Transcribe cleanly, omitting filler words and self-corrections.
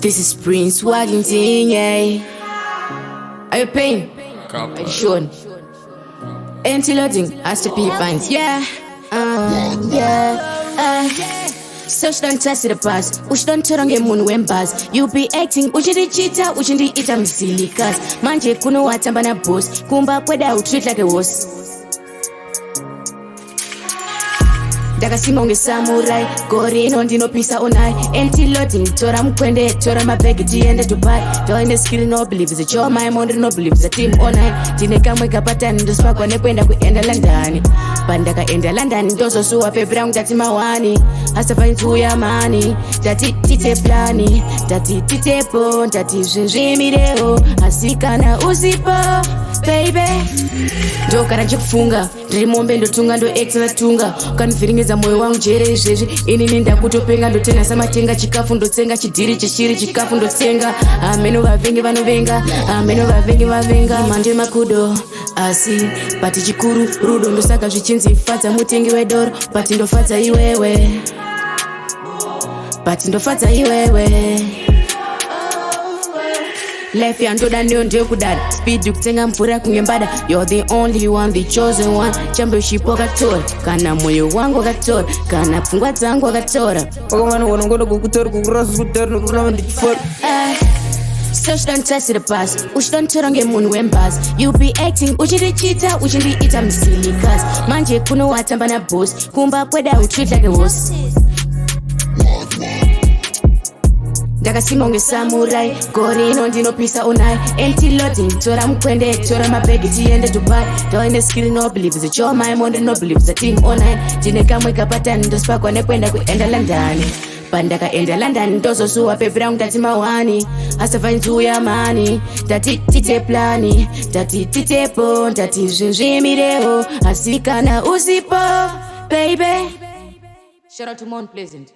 This is Prince WaglingTing, yeah. Are you paying? Are you sure? Anti-loading, Hasta P Vines, yeah. So she don't test the past. Ush don't turn on game moon when buzz. You be acting, ushindi cheater, ushindi ita msili cuz. Manje kuno watamba na boss. Kumba kweda treat like a horse. Ndakasimba Samurai, Gore, rino ndopisawo nhai. Anti-loading, tora mkwende, tora Paghetto and Dubai. Don't the skill no believe is a job, my mother no believe is a team online. Tine kamwe kapatani, ndo spark nekwenda kuenda London. Pandaka enda London, ndozo suwa pebra ngati mawani. Hasta P Vines mani, Jatiwere plani, Jatiwere po, Jatiwere asikana usipo, baby. Ndo kana chikufunga, ndrimombe ndotunga ndo extra tunga. Kanviringeza moyo wangu jere izvezvi, ini ndakutopenga ndotena samatenga chikafu ndotsenga chidhiri cheshiri chikafu ndotsenga. Ameno vavengi vanovenga, ameno vavengi vavenga. Manje makudo asi pati chikuru rudo ndosaka zvichinzi fadza mutengi wedoro, pati ndofadza iwewe, pati ndofadza iwewe. Life yandoda ndio ndio kudada, speed kutenga mvura kungembada. You're the only one, the chosen one. Championship wakatora, kana moyo wangu wakatora, kana pfungwa dzangu wakatora. Wakamana wanongoda kukutora kukurasu kutora kurava ndichifora. So she don't test the past. Ush don't turn on game moon when buzz. You be acting, ushindi cheater, ushindi ita msili cuz. Manje kuno watamba na boss. Kumba kweda treat like a horse. Ndakasimba Samurai, Gore, rino ndopisawo nhai. Anti-loading, tora mkwende, tora Paghetto and Dubai. Don't the skill no believe is a job, my mother no believe is a team online. Tine kamwe kapatani, ndo spark nekwenda kuenda London. Pandaka enda London, ndozo suwa pebra ngati mawani. Hasta P Vines mani, Jatiwere plani, Jatiwere po, Jatiwere asikana usipo, baby. Shout out to Mount Pleasant.